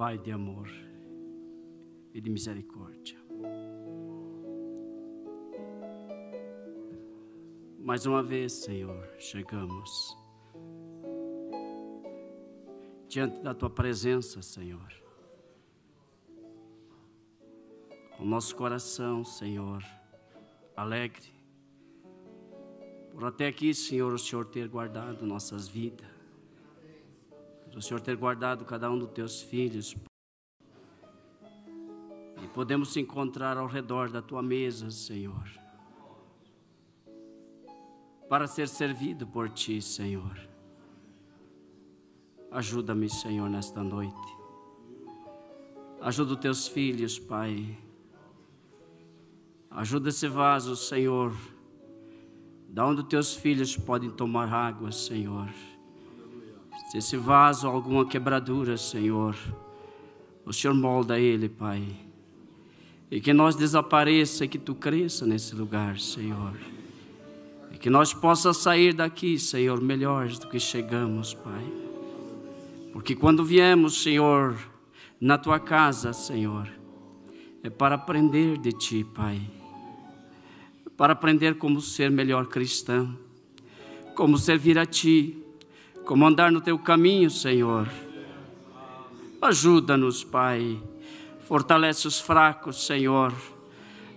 Pai de amor e de misericórdia. Mais uma vez, Senhor, chegamos diante da Tua presença, Senhor, com nosso coração, Senhor, alegre, por até aqui, Senhor, o Senhor ter guardado nossas vidas, por o Senhor ter guardado cada um dos Teus filhos, e podemos se encontrar ao redor da Tua mesa, Senhor, para ser servido por Ti, Senhor. Ajuda-me, Senhor, nesta noite. Ajuda os Teus filhos, Pai. Ajuda esse vaso, Senhor, da onde os Teus filhos podem tomar água, Senhor. Se esse vaso alguma quebradura, Senhor, o Senhor molda ele, Pai. E que nós desapareça e que Tu cresça nesse lugar, Senhor. E que nós possamos sair daqui, Senhor, melhores do que chegamos, Pai. Porque quando viemos, Senhor, na Tua casa, Senhor, é para aprender de Ti, Pai. É para aprender como ser melhor cristão, como servir a Ti, como andar no Teu caminho, Senhor. Ajuda-nos, Pai. Fortalece os fracos, Senhor.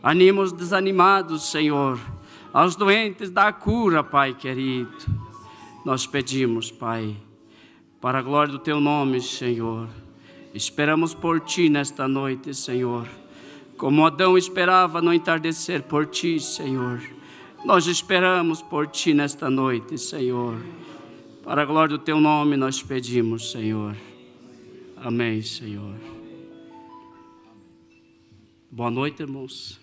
Anima os desanimados, Senhor. Aos doentes dá a cura, Pai querido. Nós pedimos, Pai, para a glória do Teu nome, Senhor. Esperamos por Ti nesta noite, Senhor. Como Adão esperava no entardecer por Ti, Senhor. Nós esperamos por Ti nesta noite, Senhor. Para a glória do Teu nome nós pedimos, Senhor. Amém, Senhor. Boa noite, irmãos.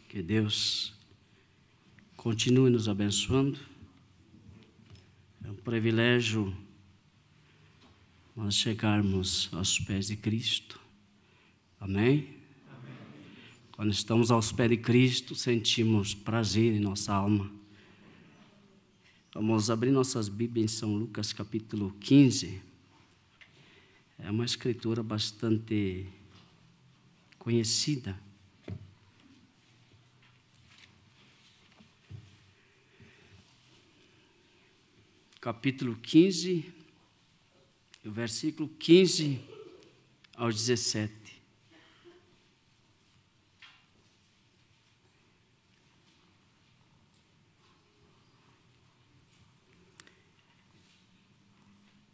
Que Deus continue nos abençoando. É um privilégio nós chegarmos aos pés de Cristo. Amém? Quando estamos aos pés de Cristo, sentimos prazer em nossa alma. Vamos abrir nossas Bíblias em São Lucas capítulo 15. É uma escritura bastante conhecida. Capítulo 15, o versículo 15 ao 17.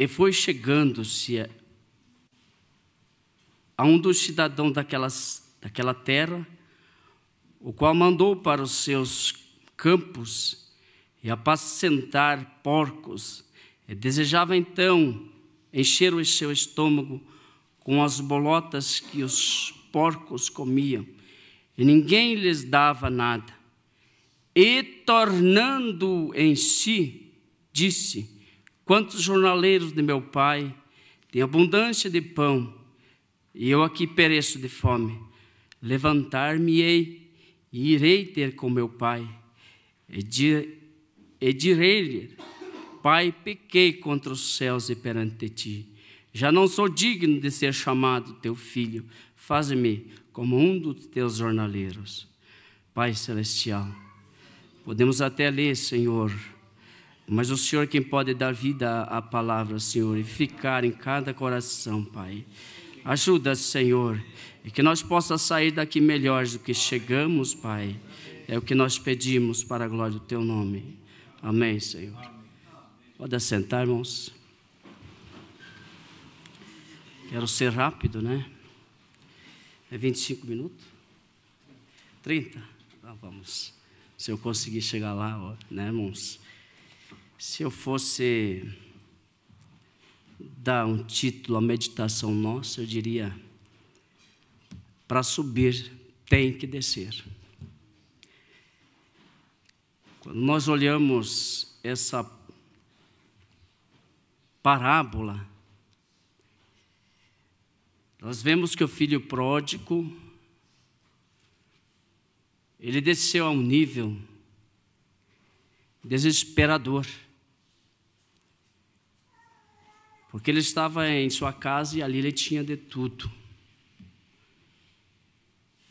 E foi chegando-se a um dos cidadãos daquela terra, o qual mandou para os seus campos e apacentar porcos, e desejava então encher o seu estômago com as bolotas que os porcos comiam, e ninguém lhes dava nada. E tornando em si, disse: quantos jornaleiros de meu pai têm abundância de pão, e eu aqui pereço de fome. Levantar-me-ei e irei ter com meu pai, e direi-lhe: Pai, pequei contra os céus e perante ti. Já não sou digno de ser chamado teu filho. Faze-me como um dos teus jornaleiros. Pai celestial, podemos até ler, Senhor, mas o Senhor quem pode dar vida à palavra, Senhor, e ficar em cada coração, Pai. Ajuda, Senhor, e que nós possamos sair daqui melhores do que chegamos, Pai. É o que nós pedimos para a glória do Teu nome. Amém, Senhor. Pode assentar, irmãos. Quero ser rápido, né? É 25 minutos? 30? Então vamos. Se eu conseguir chegar lá, né, irmãos? Se eu fosse dar um título à meditação nossa, eu diria: para subir tem que descer. Quando nós olhamos essa parábola, nós vemos que o filho pródigo, ele desceu a um nível desesperador. porque ele estava em sua casa e ali ele tinha de tudo.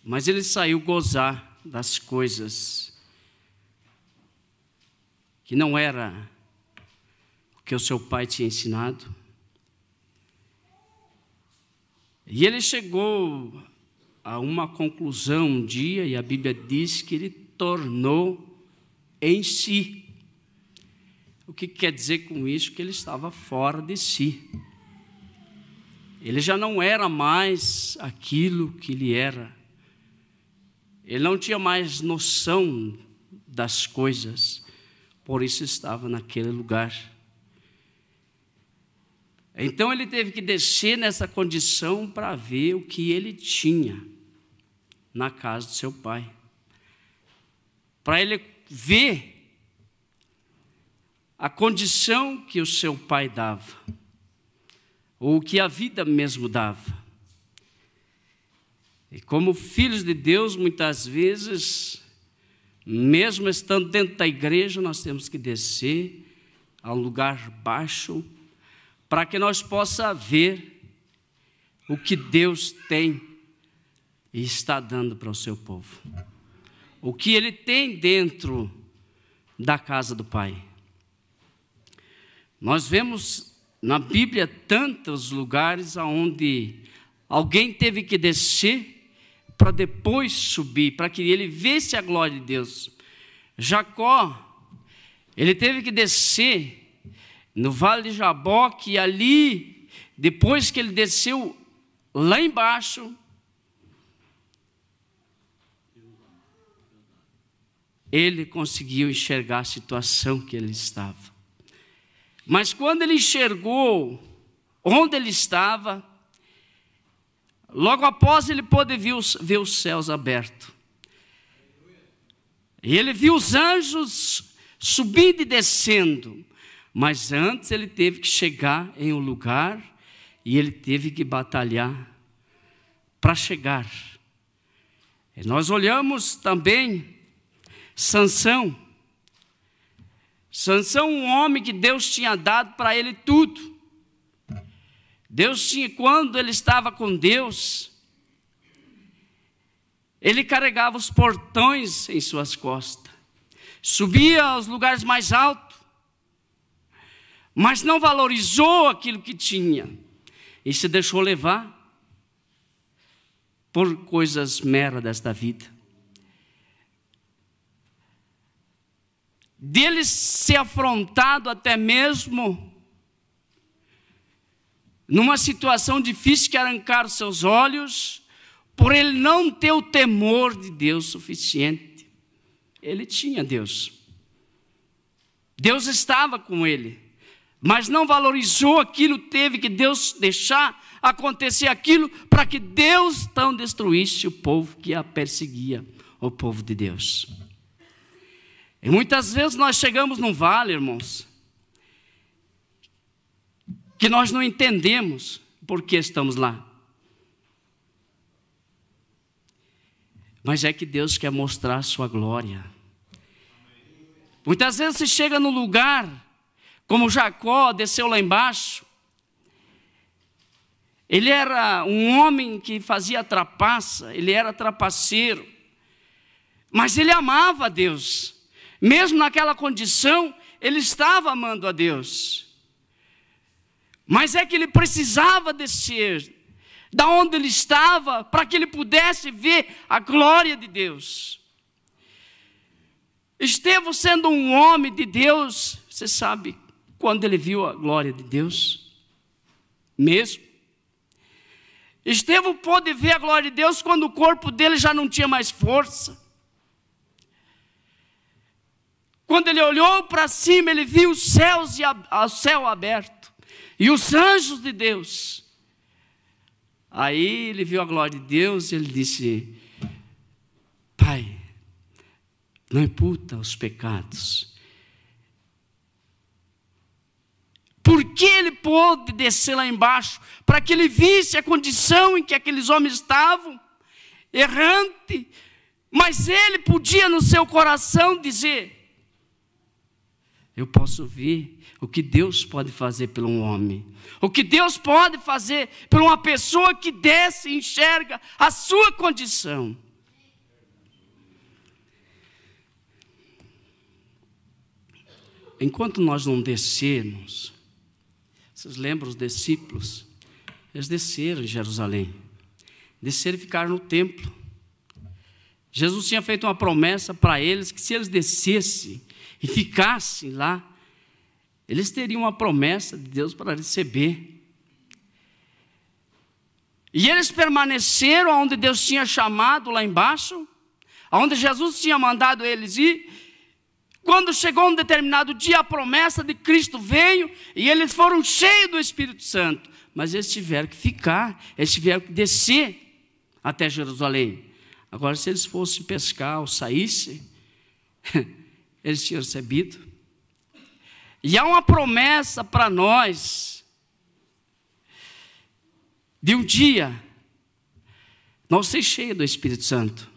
Mas ele saiu gozar das coisas que não era o que o seu pai tinha ensinado. E ele chegou a uma conclusão um dia, e a Bíblia diz que ele tornou em si. O que quer dizer com isso? Que ele estava fora de si. Ele já não era mais aquilo que ele era. Ele não tinha mais noção das coisas, por isso estava naquele lugar. Então ele teve que descer nessa condição para ver o que ele tinha na casa do seu pai. Para ele ver a condição que o seu pai dava, ou que a vida mesmo dava. E como filhos de Deus, muitas vezes, mesmo estando dentro da igreja, nós temos que descer a um lugar baixo, para que nós possamos ver o que Deus tem e está dando para o seu povo. O que Ele tem dentro da casa do Pai. Nós vemos na Bíblia tantos lugares onde alguém teve que descer para depois subir, para que ele visse a glória de Deus. Jacó, ele teve que descer no Vale de Jaboque, e ali, depois que ele desceu lá embaixo, ele conseguiu enxergar a situação que ele estava. Mas quando ele enxergou onde ele estava, logo após ele pôde ver os céus abertos. E ele viu os anjos subindo e descendo. Mas antes ele teve que chegar em um lugar e ele teve que batalhar para chegar. E nós olhamos também Sansão. Sansão, um homem que Deus tinha dado para ele tudo. Deus tinha, quando ele estava com Deus, ele carregava os portões em suas costas, subia aos lugares mais altos, mas não valorizou aquilo que tinha e se deixou levar por coisas meras desta vida. Dele ser afrontado até mesmo numa situação difícil que arrancar os seus olhos, por ele não ter o temor de Deus suficiente. Ele tinha Deus. Deus estava com ele, mas não valorizou aquilo, teve que Deus deixar acontecer aquilo para que Deus não destruísse o povo que a perseguia, o povo de Deus. E muitas vezes nós chegamos num vale, irmãos, que nós não entendemos por que estamos lá. Mas é que Deus quer mostrar a sua glória. Muitas vezes você chega num lugar, como Jacó desceu lá embaixo. Ele era um homem que fazia trapaça, ele era trapaceiro. Mas ele amava a Deus. Mesmo naquela condição, ele estava amando a Deus. Mas é que ele precisava descer da onde ele estava para que ele pudesse ver a glória de Deus. Estevão, sendo um homem de Deus, você sabe quando ele viu a glória de Deus? Mesmo. Estevão pôde ver a glória de Deus quando o corpo dele já não tinha mais força. Quando ele olhou para cima, ele viu os céus e o céu aberto e os anjos de Deus. Aí ele viu a glória de Deus e ele disse: Pai, não imputa os pecados. Por que ele pôde descer lá embaixo? Para que ele visse a condição em que aqueles homens estavam, errante. Mas ele podia no seu coração dizer: eu posso ver o que Deus pode fazer por um homem. O que Deus pode fazer por uma pessoa que desce e enxerga a sua condição. Enquanto nós não descermos, vocês lembram os discípulos? Eles desceram em Jerusalém. Desceram e ficaram no templo. Jesus tinha feito uma promessa para eles que se eles descessem e ficassem lá, eles teriam uma promessa de Deus para receber. E eles permaneceram onde Deus tinha chamado lá embaixo, onde Jesus tinha mandado eles ir. Quando chegou um determinado dia, a promessa de Cristo veio e eles foram cheios do Espírito Santo. Mas eles tiveram que ficar, eles tiveram que descer até Jerusalém. Agora, se eles fossem pescar ou saíssem, eles tinham recebido. E há uma promessa para nós, de um dia, nós ser cheios do Espírito Santo.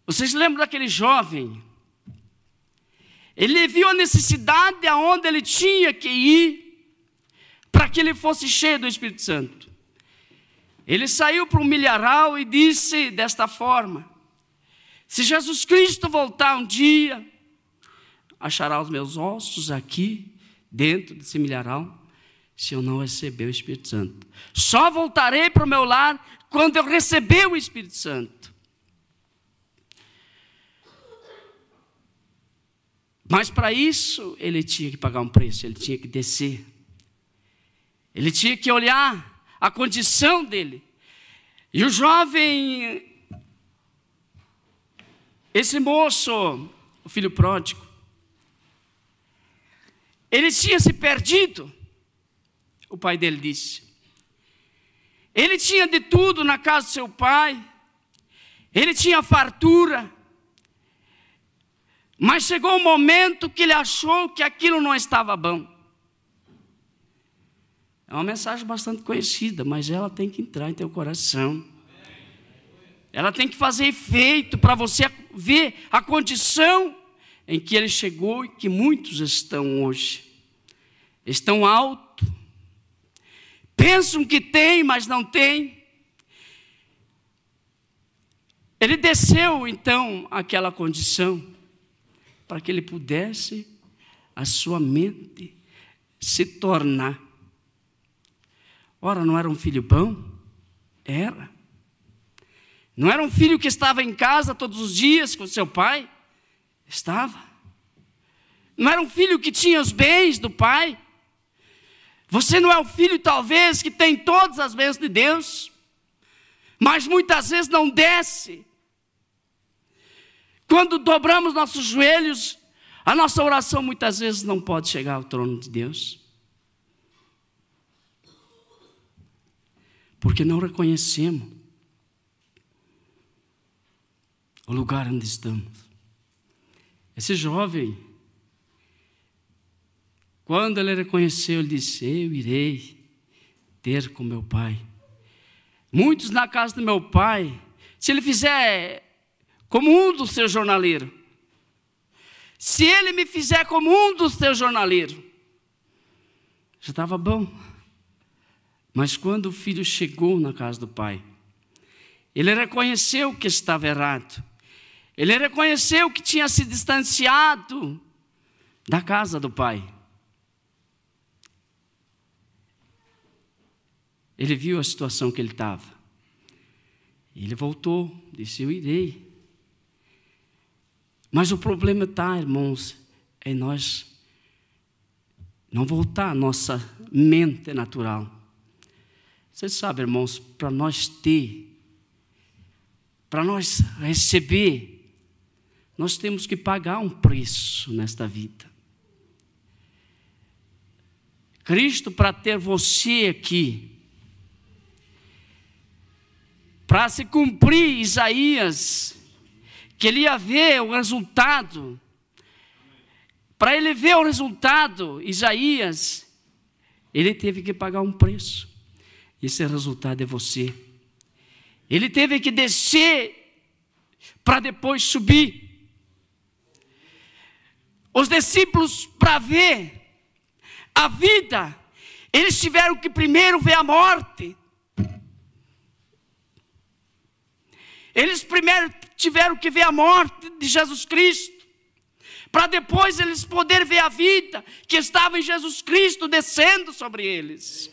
Vocês lembram daquele jovem? Ele viu a necessidade aonde ele tinha que ir, para que ele fosse cheio do Espírito Santo. Ele saiu para um milharal e disse desta forma: se Jesus Cristo voltar um dia, achará os meus ossos aqui, dentro desse milharal, se eu não receber o Espírito Santo. Só voltarei para o meu lar quando eu receber o Espírito Santo. Mas para isso, ele tinha que pagar um preço, ele tinha que descer. Ele tinha que olhar a condição dele. E o jovem, esse moço, o filho pródigo, ele tinha se perdido, o pai dele disse. Ele tinha de tudo na casa do seu pai, ele tinha fartura, mas chegou um momento que ele achou que aquilo não estava bom. É uma mensagem bastante conhecida, mas ela tem que entrar em teu coração. Ela tem que fazer efeito para você ver a condição em que ele chegou e que muitos estão hoje. Estão alto, pensam que tem, mas não tem. Ele desceu então àquela condição para que ele pudesse, a sua mente, se tornar. Ora, não era um filho bom? Era. Não era um filho que estava em casa todos os dias com seu pai? Estava. Não era um filho que tinha os bens do pai? Você não é o filho, talvez, que tem todas as bênçãos de Deus, mas muitas vezes não desce. Quando dobramos nossos joelhos, a nossa oração muitas vezes não pode chegar ao trono de Deus. Porque não reconhecemos o lugar onde estamos. Esse jovem, quando ele reconheceu, ele disse: eu irei ter com meu pai. Muitos na casa do meu pai, se ele fizer como um dos seus jornaleiros, se ele me fizer como um dos seus jornaleiros, já estava bom. Mas quando o filho chegou na casa do pai, ele reconheceu que estava errado. Ele reconheceu que tinha se distanciado da casa do pai. Ele viu a situação que ele estava. Ele voltou, disse: eu irei. Mas o problema está, irmãos, em nós não voltar à nossa mente natural. Você sabe, irmãos, para nós receber, nós temos que pagar um preço nesta vida. Cristo, para ter você aqui, para se cumprir Isaías, que ele ia ver o resultado, para ele ver o resultado, Isaías, ele teve que pagar um preço. Esse resultado é você. Ele teve que descer para depois subir. Os discípulos, para ver a vida, eles tiveram que primeiro ver a morte. Eles primeiro tiveram que ver a morte de Jesus Cristo, para depois eles poderem ver a vida que estava em Jesus Cristo descendo sobre eles.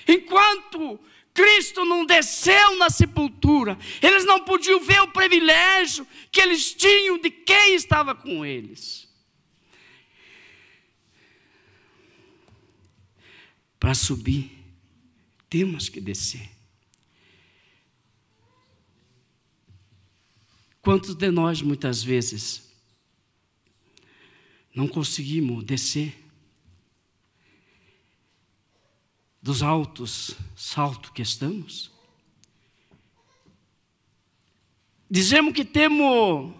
Enquanto Cristo não desceu na sepultura, eles não podiam ver o privilégio que eles tinham de quem estava com eles. Para subir, temos que descer. Quantos de nós, muitas vezes, não conseguimos descer dos altos saltos que estamos? Dizemos que temos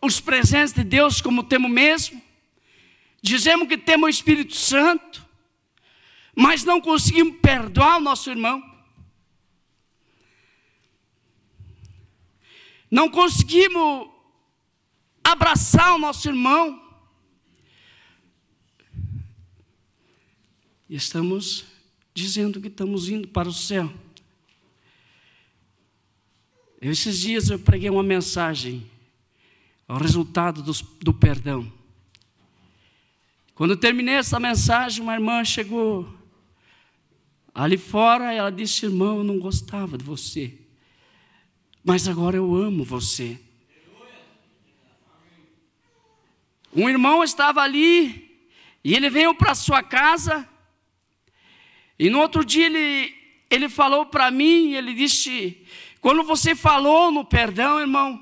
os presentes de Deus como temos mesmo. Dizemos que temos o Espírito Santo, mas não conseguimos perdoar o nosso irmão. Não conseguimos abraçar o nosso irmão. E estamos dizendo que estamos indo para o céu. Esses dias eu preguei uma mensagem ao resultado do perdão. Quando eu terminei essa mensagem, uma irmã chegou ali fora e ela disse: irmão, eu não gostava de você, mas agora eu amo você. Um irmão estava ali e ele veio para a sua casa e no outro dia ele falou para mim, ele disse: quando você falou no perdão, irmão,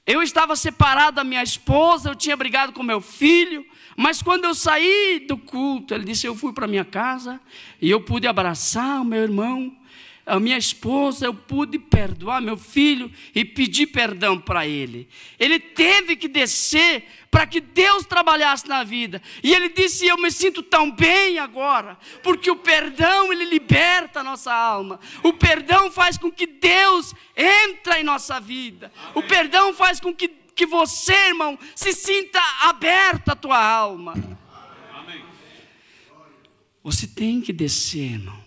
eu estava separado da minha esposa, eu tinha brigado com meu filho, mas quando eu saí do culto, ele disse, eu fui para minha casa e eu pude abraçar o meu irmão, a minha esposa, eu pude perdoar meu filho e pedir perdão para ele. Ele teve que descer para que Deus trabalhasse na vida. E ele disse, eu me sinto tão bem agora, porque o perdão, ele liberta a nossa alma. O perdão faz com que Deus entre em nossa vida. O perdão faz com que você, irmão, se sinta aberto a tua alma. Você tem que descer, irmão.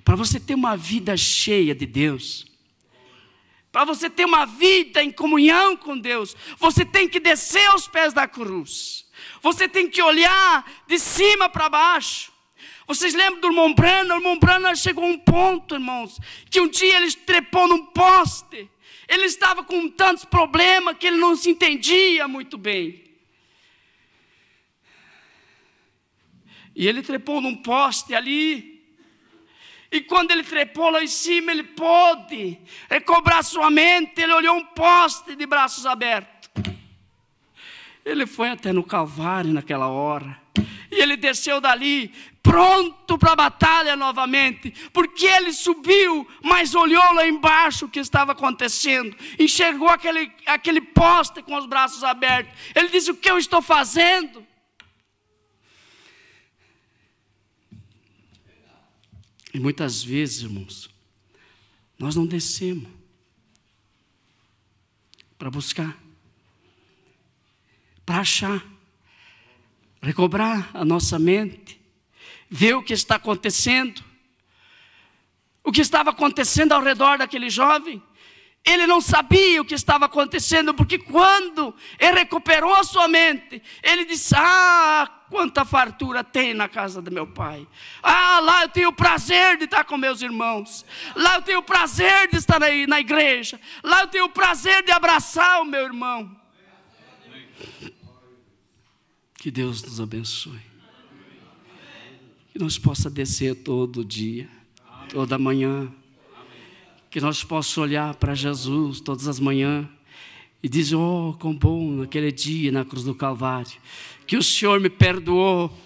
Para você ter uma vida cheia de Deus, para você ter uma vida em comunhão com Deus, você tem que descer aos pés da cruz. Você tem que olhar de cima para baixo. Vocês lembram do irmão Branham? O irmão Branham chegou a um ponto, irmãos, que um dia ele trepou num poste. Ele estava com tantos problemas que ele não se entendia muito bem. E ele trepou num poste ali. E quando ele trepou lá em cima, ele pôde recobrar sua mente. Ele olhou um poste de braços abertos. Ele foi até no Calvário naquela hora. E ele desceu dali, pronto para a batalha novamente. Porque ele subiu, mas olhou lá embaixo o que estava acontecendo. Enxergou aquele poste com os braços abertos. Ele disse, o que eu estou fazendo? E muitas vezes, irmãos, nós não descemos para buscar, para achar, recobrar a nossa mente, ver o que está acontecendo. O que estava acontecendo ao redor daquele jovem, ele não sabia o que estava acontecendo, porque quando ele recuperou a sua mente, ele disse, quanta fartura tem na casa do meu pai. Lá eu tenho o prazer de estar com meus irmãos. Lá eu tenho o prazer de estar aí na igreja. Lá eu tenho o prazer de abraçar o meu irmão. Que Deus nos abençoe. Que nós possa descer todo dia, toda manhã. Que nós possamos olhar para Jesus todas as manhãs e dizer, quão bom naquele dia na cruz do Calvário, que o Senhor me perdoou,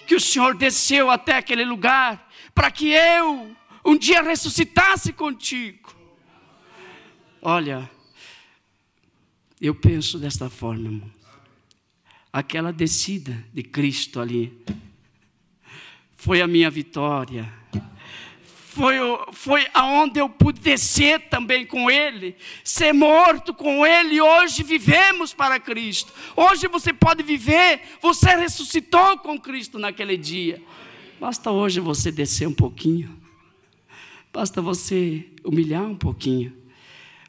que o Senhor desceu até aquele lugar, para que eu um dia ressuscitasse contigo. Olha, eu penso desta forma, irmão. Aquela descida de Cristo ali, foi a minha vitória, foi aonde eu pude descer também com Ele, ser morto com Ele, e hoje vivemos para Cristo. Hoje você pode viver, você ressuscitou com Cristo naquele dia. Basta hoje você descer um pouquinho, basta você humilhar um pouquinho.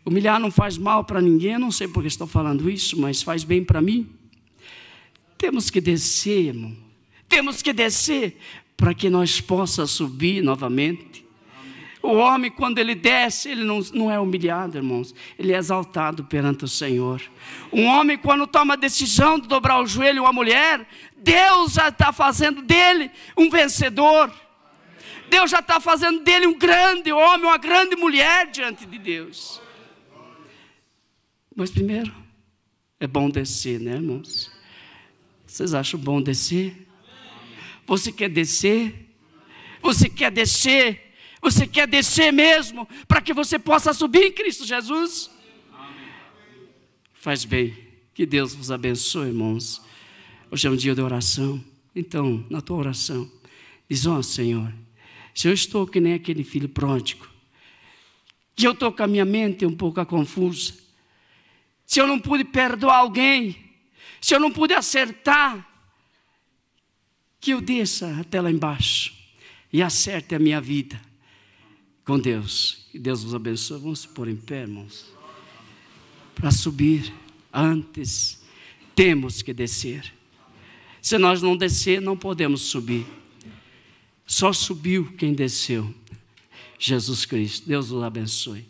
Humilhar não faz mal para ninguém, eu não sei porque estou falando isso, mas faz bem para mim. Temos que descer, irmão, temos que descer para que nós possamos subir novamente. O homem, quando ele desce, ele não é humilhado, irmãos, ele é exaltado perante o Senhor. Um homem, quando toma a decisão de dobrar o joelho, uma mulher, Deus já está fazendo dele um vencedor. Deus já está fazendo dele um grande homem, uma grande mulher diante de Deus. Mas primeiro, é bom descer, né, irmãos? Vocês acham bom descer? Você quer descer? Você quer descer? Você quer descer mesmo, para que você possa subir em Cristo Jesus? Amém. Faz bem, que Deus vos abençoe, irmãos. Hoje é um dia de oração, então, na tua oração, diz: ó Senhor, se eu estou que nem aquele filho pródigo, que eu estou com a minha mente um pouco confusa, se eu não pude perdoar alguém, se eu não pude acertar, que eu desça até lá embaixo e acerte a minha vida com Deus. Que Deus vos abençoe. Vamos se pôr em pé, irmãos. Para subir, antes temos que descer. Se nós não descer, não podemos subir. Só subiu quem desceu. Jesus Cristo. Deus vos abençoe.